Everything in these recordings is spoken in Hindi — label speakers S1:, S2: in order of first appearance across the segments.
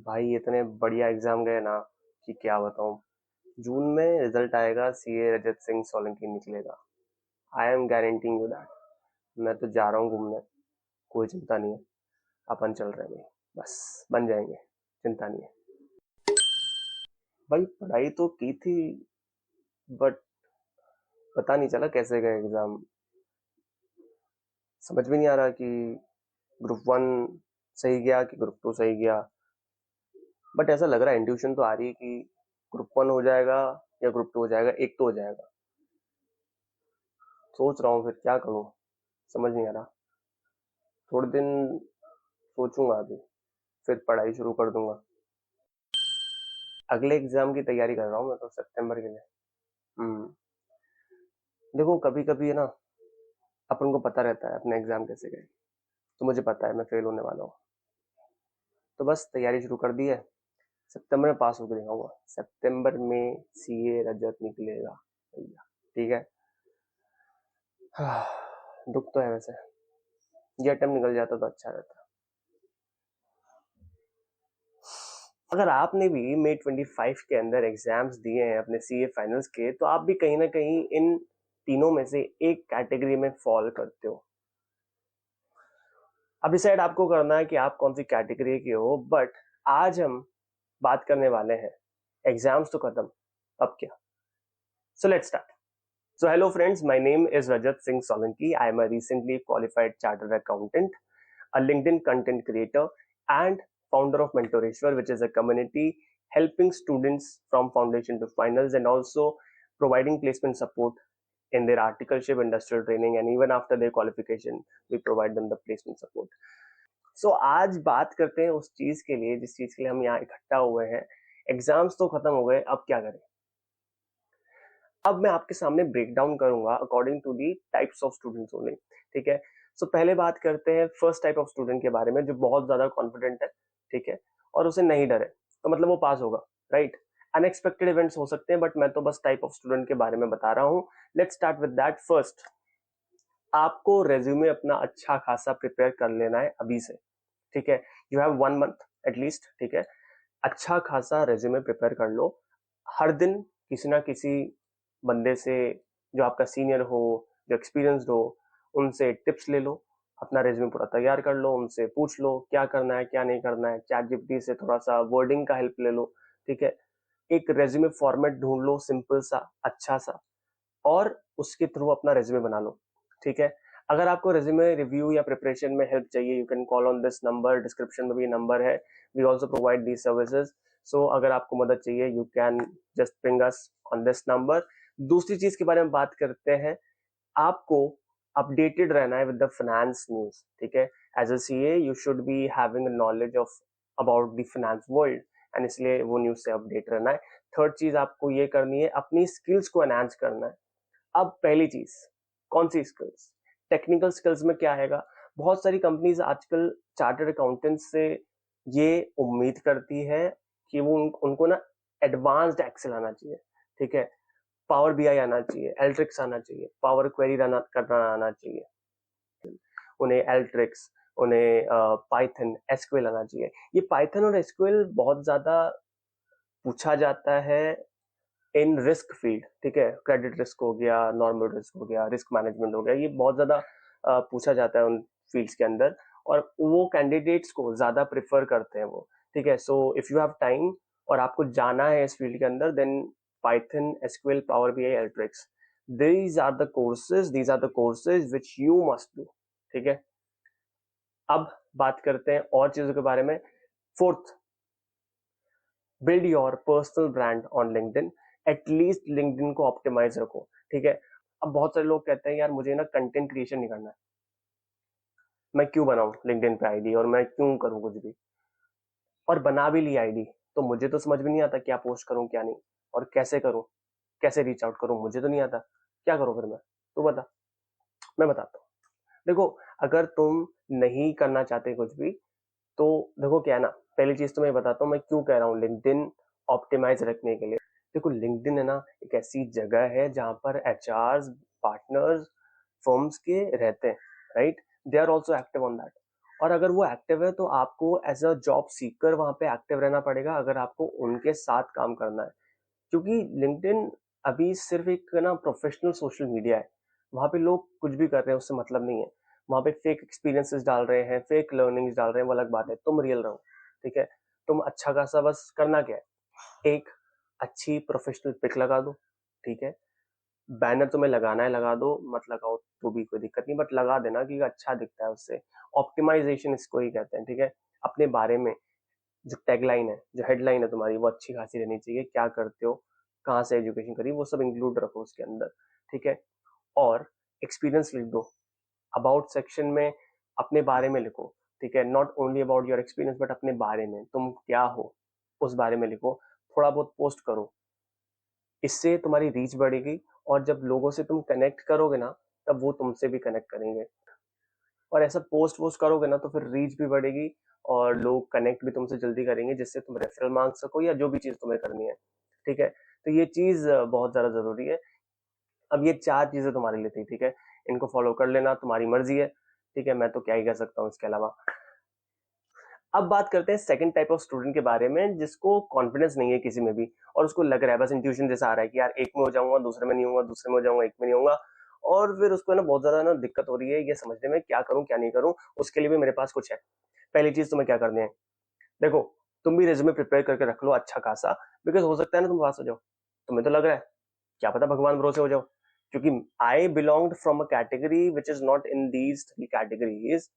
S1: भाई इतने बढ़िया एग्जाम गए ना कि क्या बताऊं। जून में रिजल्ट आएगा, सीए रजत सिंह सोलंकी निकलेगा। I am guaranteeing you that. मैं तो जा रहा हूँ घूमने। कोई चिंता नहीं है। अपन चल रहे हैं भाई। बस बन जाएंगे। चिंता नहीं है। भाई पढ़ाई तो की थी, बट पता नहीं चला कैसे गए एग्जाम। समझ भी नहीं आ रहा कि ग्रुप वन सही गया कि ग्रुप टू सही गया। बट ऐसा लग रहा है, इंट्यूशन तो आ रही है कि ग्रुप वन हो जाएगा या ग्रुप टू हो जाएगा, एक तो हो जाएगा। सोच रहा हूँ फिर क्या करूँ। समझ नहीं आ रहा। थोड़े दिन सोचूंगा अभी, फिर पढ़ाई शुरू कर दूंगा। अगले एग्जाम की तैयारी कर रहा हूँ मैं तो, सितंबर के लिए। हम्म। देखो कभी कभी है ना, अपन को पता रहता है अपने एग्जाम कैसे गए। तो मुझे पता है मैं फेल होने वाला हूँ। तो बस तैयारी शुरू कर दी है। सितंबर में पास होकर दिखाऊंगा। सितंबर में सीए रजत निकलेगा भैया। ठीक है। दुख तो है वैसे। ये अटेम्प्ट निकल जाता तो अच्छा रहता। अगर आपने भी मई 25 के अंदर एग्जाम्स दिए हैं अपने सीए फाइनल्स के, तो आप भी कहीं ना कहीं इन तीनों में से एक कैटेगरी में फॉल करते हो। अब डिसाइड आपको करना है कि आप कौन सी कैटेगरी के हो। बट आज हम बात करने वाले हैं, एग्जाम्स तो खत्म, अब क्या। So let's start. So hello friends, my name is Rajat Singh Solanki. I am a recently qualified chartered accountant, a LinkedIn content creator, and founder of Mentoreshwar, which is a community helping students from foundation to finals and also providing placement support in their articleship, industrial training, and even after their qualification, we provide them the placement support. So आज बात करते हैं उस चीज के लिए जिस चीज के लिए हम यहाँ इकट्ठा हुए हैं। एग्जाम्स तो खत्म हो गए, अब क्या करें। अब मैं आपके सामने ब्रेक डाउन करूंगा according to the types of students only. ठीक है। सो पहले बात करते हैं फर्स्ट टाइप ऑफ स्टूडेंट के बारे में, जो बहुत ज्यादा कॉन्फिडेंट है। ठीक है। और उसे नहीं डर है, तो मतलब वो पास होगा। राइट। अनएक्सपेक्टेड इवेंट्स हो सकते हैं, बट मैं तो बस टाइप ऑफ स्टूडेंट के बारे में बता रहा हूँ। Let's start with that first. आपको रेज्यूमे अपना अच्छा खासा प्रिपेयर कर लेना है अभी से। ठीक है। You have 1 month at least. ठीक है। अच्छा खासा रेज्यूमे प्रिपेयर कर लो। हर दिन किसी ना किसी बंदे से, जो आपका सीनियर हो, जो एक्सपीरियंस्ड हो, उनसे टिप्स ले लो। अपना रेज्यूमे पूरा तैयार कर लो, उनसे पूछ लो क्या करना है क्या नहीं करना है। चैट जीपीटी से थोड़ा सा वर्डिंग का हेल्प ले लो। ठीक है। एक रेज्यूमे फॉर्मेट ढूंढ लो, सिंपल सा अच्छा सा, और उसके थ्रू अपना रेज्यूमे बना लो। ठीक है। अगर आपको रेज्यूमे रिव्यू या प्रिपरेशन में हेल्प चाहिए, you can call on this number, description में भी नंबर है। We also provide the services. So अगर आपको मदद चाहिए, you can just ping us on this number. दूसरी चीज के बारे में बात करते हैं। आपको अपडेटेड रहना है विद द फाइनेंस न्यूज। ठीक है। As a CA you should be having knowledge of about the finance world, and इसलिए वो न्यूज से अपडेट रहना है। थर्ड चीज आपको ये करनी है, अपनी स्किल्स को एनहांस करना है। अब पहली चीज, कौन सी स्किल्स। टेक्निकल स्किल्स में क्या हैगा। बहुत सारी कंपनीज आजकल चार्टर्ड अकाउंटेंट्स से ये उम्मीद करती है कि वो उनको ना एडवांस्ड एक्सेल आना चाहिए। ठीक है। पावर बीआई आना चाहिए, एल्ट्रिक्स आना चाहिए, पावर क्वेरी करना आना चाहिए उन्हें, एल्ट्रिक्स, उन्हें पाइथन एसक्यूएल आना चाहिए। ये पाइथन और एसक्यूएल बहुत ज्यादा पूछा जाता है इन रिस्क फील्ड। ठीक है। क्रेडिट रिस्क हो गया, नॉर्मल रिस्क हो गया, रिस्क मैनेजमेंट हो गया, ये बहुत ज्यादा पूछा जाता है उन फील्ड्स के अंदर, और वो कैंडिडेट्स को ज्यादा प्रेफर करते हैं वो। ठीक है। So if you have time और आपको जाना है इस फील्ड के अंदर, then Python, SQL, power BI, Alteryx, these are the courses which you must do। ठीक है। अब बात करते हैं और चीजों के बारे में। Fourth, build your personal brand on LinkedIn. At least LinkedIn को ऑप्टिमाइज रखो। ठीक है। अब बहुत सारे लोग कहते हैं यार मुझे ना कंटेंट क्रिएशन नहीं करना है, मैं क्यों बनाऊं लिंक्डइन पे आईडी, और मैं क्यों करूं कुछ भी। और बना भी ली आईडी तो मुझे तो समझ में नहीं आता क्या पोस्ट करूं क्या नहीं, और कैसे करूं, कैसे रीच आउट करूं, मुझे तो नहीं आता। क्या करूं फिर मैं, तू बता। मैं बताता हूँ। देखो, अगर तुम नहीं करना चाहते कुछ भी, तो देखो क्या है ना, पहली चीज तो मैं बताता हूँ मैं क्यों कह रहा हूँ लिंक्डइन ऑप्टिमाइज रखने के लिए। देखो लिंक्डइन है ना, एक ऐसी जगह है जहां पर एचआर पार्टनर्स फर्म्स के रहते हैं। Right. They are also active on that. और अगर वो एक्टिव है तो आपको एज अ जॉब सीकर वहां पे एक्टिव रहना पड़ेगा अगर आपको उनके साथ काम करना है, क्योंकि लिंक्डइन अभी सिर्फ एक ना प्रोफेशनल सोशल मीडिया है। वहां पे लोग कुछ भी कर रहे हैं उससे मतलब नहीं है। वहां पे फेक एक्सपीरियंसेस डाल रहे हैं, फेक लर्निंग्स डाल रहे हैं, वो अलग बात है। तुम रियल रहो, ठीक है। तुम अच्छा खासा बस करना क्या है, एक अच्छी प्रोफेशनल पिक लगा दो, ठीक है। बैनर तुम्हें लगाना है लगा दो, मत लगाओ तो भी कोई दिक्कत नहीं, बट लगा देना कि अच्छा दिखता है उससे। ऑप्टिमाइजेशन इसको ही कहते हैं, ठीक है। अपने बारे में जो टैगलाइन है, जो हेडलाइन है तुम्हारी, वो अच्छी खासी रहनी चाहिए। क्या करते हो, कहाँ से एजुकेशन करी, वो सब इंक्लूड रखो उसके अंदर, ठीक है। और एक्सपीरियंस लिख दो। अबाउट सेक्शन में अपने बारे में लिखो, ठीक है। Not only about your experience, but अपने बारे में तुम क्या हो उस बारे में लिखो। थोड़ा बहुत पोस्ट करो, इससे तुम्हारी रीच बढ़ेगी। और जब लोगों से तुम कनेक्ट करोगे ना, तब वो तुमसे भी कनेक्ट करेंगे। और ऐसा पोस्ट वोस्ट करोगे ना तो फिर रीच भी बढ़ेगी और लोग कनेक्ट भी तुमसे जल्दी करेंगे, जिससे तुम रेफरल मांग सको या जो भी चीज तुम्हें करनी है, ठीक है। तो ये चीज बहुत ज्यादा जरूरी है। अब ये 4 चीजें तुम्हारे लिए थी, ठीक है। इनको फॉलो कर लेना, तुम्हारी मर्जी है, ठीक है। मैं तो क्या ही कह सकता हूँ इसके अलावा। अब बात करते हैं सेकंड टाइप ऑफ स्टूडेंट के बारे में, जिसको कॉन्फिडेंस नहीं है किसी में भी, और उसको लग रहा है बस इंट्यूशन जैसा आ रहा है कि यार एक में हो जाऊंगा, दूसरे में नहीं होगा, दूसरे में हो जाऊंगा, एक में नहीं होगा। और फिर उसको है ना बहुत ज्यादा ना दिक्कत हो रही है ये समझने में क्या करूं क्या नहीं करूं। उसके लिए भी मेरे पास कुछ है। पहली चीज तुम्हें क्या करनी है, देखो, तुम भी रेज्यूमे प्रिपेयर करके रख लो अच्छा खासा, बिकॉज हो सकता है ना तुम पास हो जाओ। तुम्हें तो लग रहा है, क्या पता भगवान भरोसे हो जाओ। क्योंकि I belong from a category which is not in these 3 categories.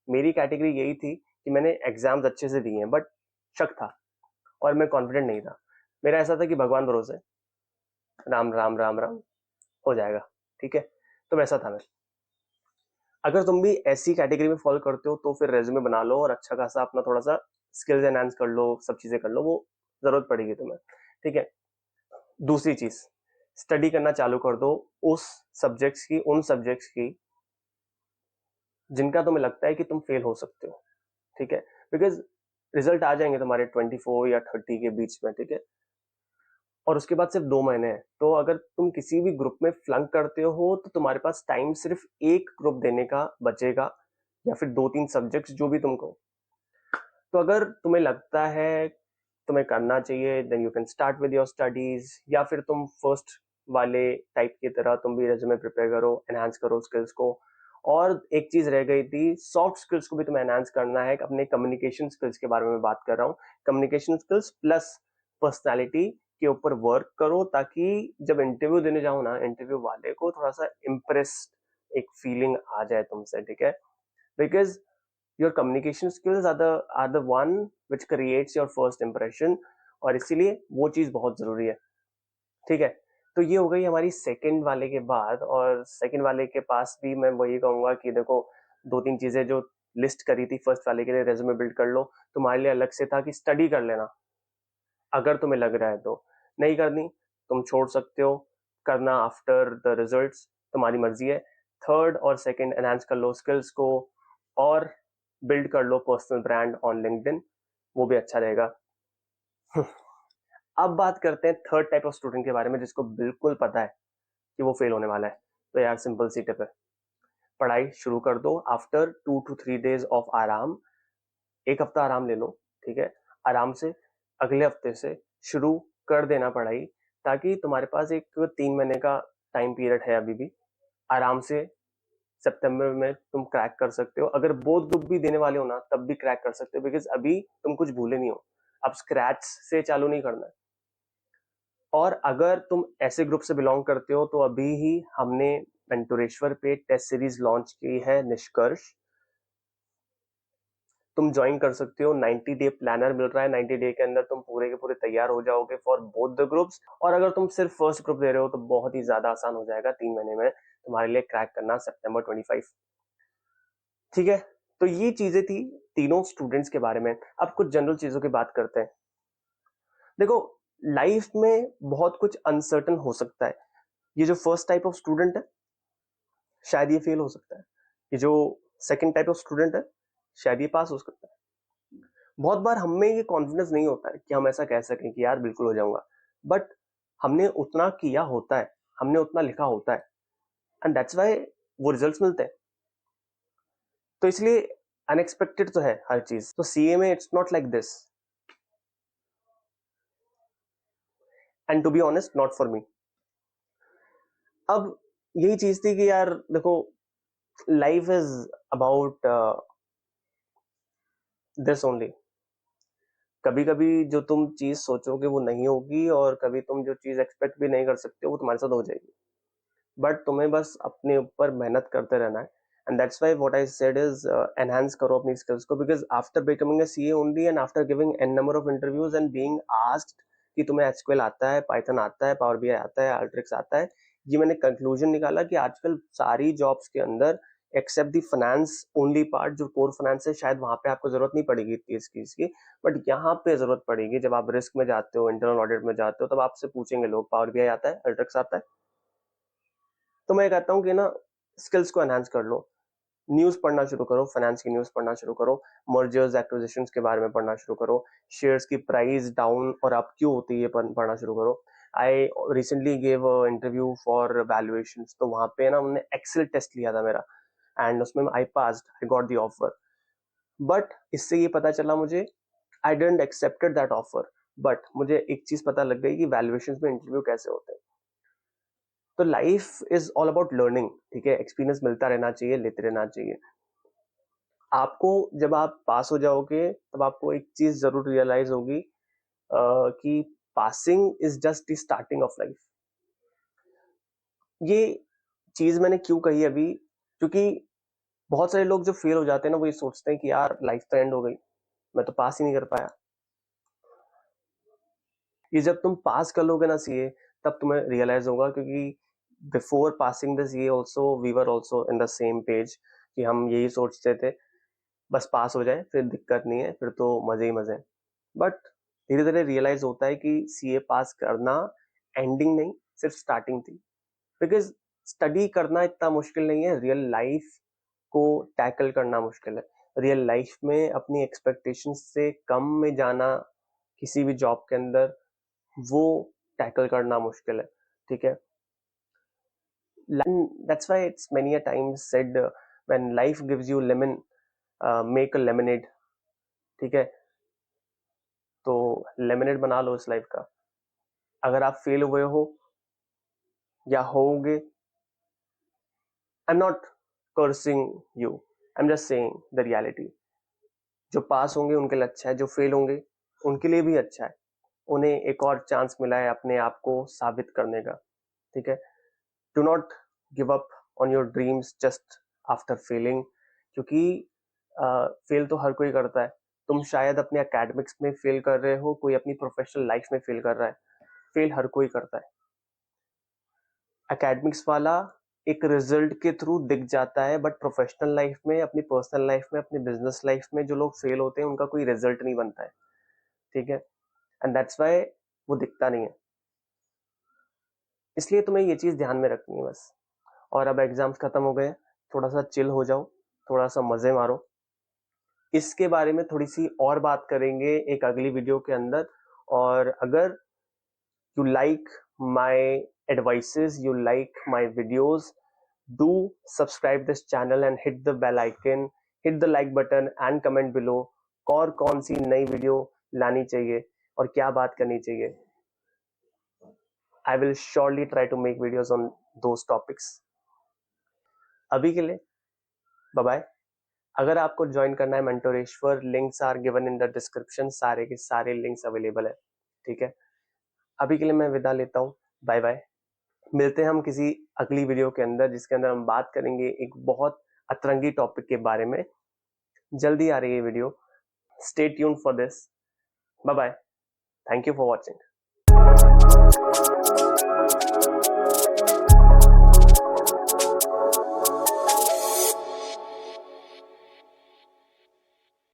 S1: मेरी कैटेगरी यही थी कि मैंने एग्जाम्स अच्छे से दिए हैं, बट शक था और मैं कॉन्फिडेंट नहीं था। मेरा ऐसा था कि भगवान भरोसे, राम राम राम राम, हो जाएगा, ठीक है। तो वैसा था मैं। अगर तुम भी ऐसी कैटेगरी में फॉलो करते हो तो फिर रेज्यूमे बना लो और अच्छा खासा अपना थोड़ा सा स्किल्स एनहांस कर लो, सब चीजें कर लो, वो जरूरत पड़ेगी तुम्हें, ठीक है। दूसरी चीज, स्टडी करना चालू कर दो उस सब्जेक्ट्स की, उन सब्जेक्ट्स की जिनका तुम्हें लगता है कि तुम फेल हो सकते हो, ठीक है। बिकॉज रिजल्ट आ जाएंगे तुम्हारे 24 या 30 के बीच में, ठीक है। और उसके बाद सिर्फ 2 महीने हैं, तो अगर तुम किसी भी ग्रुप में फ्लंक करते हो तो तुम्हारे पास टाइम सिर्फ एक ग्रुप देने का बचेगा, या फिर 2-3 सब्जेक्ट्स जो भी तुमको। तो अगर तुम्हें लगता है तुम्हें करना चाहिए, then you can start with your studies, या फिर तुम फर्स्ट वाले टाइप की तरह तुम भी रेज्यूमे प्रिपेयर करो, एनहांस करो स्किल्स को। और एक चीज रह गई थी, सॉफ्ट स्किल्स को भी तुम्हें एनहांस करना है। अपने कम्युनिकेशन स्किल्स के बारे में बात कर रहा हूँ। कम्युनिकेशन स्किल्स प्लस पर्सनैलिटी के ऊपर वर्क करो, ताकि जब इंटरव्यू देने जाओ ना, इंटरव्यू वाले को थोड़ा सा इम्प्रेस एक फीलिंग आ जाए तुमसे, ठीक है। Because your communication skills are the one which creates your first impression, और इसीलिए वो चीज बहुत जरूरी है, ठीक है। तो ये हो गई हमारी सेकंड वाले के बाद। और सेकंड वाले के पास भी मैं वही कहूंगा कि देखो, 2-3 चीजें जो लिस्ट करी थी फर्स्ट वाले के लिए, रेज्यूमे बिल्ड कर लो। तुम्हारे लिए अलग से था कि स्टडी कर लेना, अगर तुम्हें लग रहा है तो। नहीं करनी तुम छोड़ सकते हो, करना आफ्टर द रिजल्ट्स, तुम्हारी मर्जी है। थर्ड और सेकंड एनहांस कर लो स्किल्स को, और बिल्ड कर लो पर्सनल ब्रांड ऑन लिंक्डइन, वो भी अच्छा रहेगा। अब बात करते हैं थर्ड टाइप ऑफ स्टूडेंट के बारे में, जिसको बिल्कुल पता है कि वो फेल होने वाला है। तो यार सिंपल सी टिप है, पढ़ाई शुरू कर दो। आफ्टर 2 to 3 days ऑफ आराम, एक हफ्ता आराम ले लो, ठीक है। आराम से अगले हफ्ते से शुरू कर देना पढ़ाई, ताकि तुम्हारे पास एक 3 महीने का टाइम पीरियड है अभी भी। आराम से सितंबर में तुम क्रैक कर सकते हो। अगर बोथ ग्रुप भी देने वाले हो ना, तब भी क्रैक कर सकते हो, बिकॉज अभी तुम कुछ भूले नहीं हो। अब स्क्रैच से चालू नहीं करना है। और अगर तुम ऐसे ग्रुप से बिलोंग करते हो, तो अभी ही हमने मेंटोरेश्वर पे टेस्ट सीरीज लॉन्च की है, निष्कर्ष। तुम ज्वाइन कर सकते हो, 90 डे प्लानर मिल रहा है। 90 डे के अंदर तुम पूरे के पूरे तैयार हो जाओगे फॉर बोथ द ग्रुप्स। और अगर तुम सिर्फ फर्स्ट ग्रुप दे रहे हो तो बहुत ही ज्यादा आसान हो जाएगा 3 महीने में तुम्हारे लिए क्रैक करना September 25, ठीक है। तो ये चीजें थी तीनों स्टूडेंट्स के बारे में। अब कुछ जनरल चीजों की बात करते हैं। देखो, लाइफ में बहुत कुछ अनसर्टन हो सकता है। ये जो फर्स्ट टाइप ऑफ स्टूडेंट है, शायद ये फेल हो सकता है। ये जो सेकंड टाइप ऑफ स्टूडेंट है, शायद ये पास हो सकता है। बहुत बार हमें ये कॉन्फिडेंस नहीं होता है कि हम ऐसा कह सकें कि यार बिल्कुल हो जाऊंगा, बट हमने उतना किया होता है, हमने उतना लिखा होता है, एंड दैट्स वाई वो रिजल्ट्स मिलते हैं। तो इसलिए अनएक्सपेक्टेड तो है हर चीज, तो सीए में it's not like this, and to be honest not for me. अब यही चीज थी कि यार देखो, life is about this only. कभी कभी जो तुम चीज सोचोगे वो नहीं होगी, और कभी तुम जो चीज एक्सपेक्ट भी नहीं कर सकते वो तुम्हारे साथ हो जाएगी, बट तुम्हें बस अपने ऊपर मेहनत करते रहना है। And that's why what I said is enhance करो अपनी स्किल्स को, because after becoming a CA only and after giving an number of interviews and being asked कि तुम्हें एसक्यूएल आता है, पाइथन आता है, पावर बीआई आता है, अल्ट्रिक्स आता है, ये मैंने कंक्लूजन निकाला कि आजकल सारी जॉब्स के अंदर except the finance only part, जो कोर फाइनेंस है, शायद वहां पे आपको जरूरत नहीं पड़ेगी इतनी इस चीज की, बट यहाँ पे जरूरत पड़ेगी। जब आप रिस्क में जाते हो, इंटरनल ऑडिट में जाते हो, तब आपसे पूछेंगे लोग पावर बीआई आता है, अल्ट्रिक्स आता है। तो मैं कहता हूँ कि ना, स्किल्स को एनहांस कर लो, न्यूज पढ़ना शुरू करो, फाइनेंस की न्यूज पढ़ना शुरू करो, मर्जर्स एक्विजिशंस के बारे में पढ़ना शुरू करो, शेयर्स की प्राइस डाउन और अप क्यों होती है ये पढ़ना शुरू करो। I recently gave interview for valuations, तो वहां पे ना उन्होंने एक्सेल टेस्ट लिया था मेरा, एंड उसमें I passed, I got the offer. But इससे ये पता चला मुझे, I didn't accepted that offer, but मुझे एक चीज पता लग गई कि वैल्यूएशंस में इंटरव्यू कैसे होते हैं। तो life is all about learning, ठीक है, एक्सपीरियंस मिलता रहना चाहिए, लेते रहना चाहिए। आपको जब आप पास हो जाओगे तब आपको एक चीज जरूर रियलाइज होगी कि passing is just the starting of life. ये चीज मैंने क्यों कही अभी, क्योंकि बहुत सारे लोग जो फेल हो जाते हैं ना, वो ये सोचते हैं कि यार लाइफ तो एंड हो गई, मैं तो पास ही नहीं कर पाया। ये जब तुम पास कर लोगे ना सीए, तब तुम्हें रियलाइज होगा, क्योंकि बिफोर पासिंग दिस ये also we were also in the same page, कि हम यही सोचते थे बस पास हो जाए, फिर दिक्कत नहीं है, फिर तो मजे ही मजे हैं। बट धीरे धीरे रियलाइज होता है कि सीए पास करना एंडिंग नहीं, सिर्फ स्टार्टिंग थी। बिकॉज स्टडी करना इतना मुश्किल नहीं है, रियल लाइफ को टैकल करना मुश्किल है। रियल लाइफ में अपनी एक्सपेक्टेशन से कम में जाना किसी भी जॉब के अंदर, वो टैकल करना मुश्किल है, ठीक है। That's why it's many a times said, when life gives you lemon, make a lemonade, ठीक है। तो लेमनेड बना लो इस लाइफ का। अगर आप फेल हुए हो या होगे, I am not cursing you, I am just saying the reality. जो पास होंगे उनके लिए अच्छा है, जो फेल होंगे उनके लिए भी अच्छा है, उन्हें एक और चांस मिला है अपने आप को साबित करने का, ठीक है। Do not give up on your dreams just after failing, क्योंकि फेल तो हर कोई करता है। तुम शायद अपने एकेडमिक्स में फेल कर रहे हो, कोई अपनी प्रोफेशनल लाइफ में फेल कर रहा है, फेल हर कोई करता है। एकेडमिक्स वाला एक रिजल्ट के थ्रू दिख जाता है, बट प्रोफेशनल लाइफ में, अपनी पर्सनल लाइफ में, अपनी बिजनेस लाइफ में जो लोग फेल होते हैं उनका कोई रिजल्ट नहीं बनता है, ठीक है। एंड दैट्स वाई वो दिखता नहीं है। इसलिए तुम्हें ये चीज ध्यान में रखनी है बस। और अब एग्जाम्स खत्म हो गए, थोड़ा सा चिल हो जाओ, थोड़ा सा मजे मारो। इसके बारे में थोड़ी सी और बात करेंगे एक अगली वीडियो के अंदर। और अगर you like my advices, you like my videos, do subscribe this channel and hit the bell icon, hit the like button and comment below और कौन सी नई वीडियो लानी चाहिए और क्या बात करनी चाहिए। I will surely try to make videos on those topics. अभी के लिए बाय बाय। अगर आपको ज्वाइन करना है मेंटोरेश्वर, links are given in the description, सारे के सारे लिंक्स अवेलेबल है, ठीक है। अभी के लिए मैं विदा लेता हूँ, बाय बाय। मिलते हैं हम किसी अगली वीडियो के अंदर, जिसके अंदर हम बात करेंगे एक बहुत अतरंगी टॉपिक के बारे में। जल्दी आ रही है video, stay tuned for this. Bye bye, thank you for watching.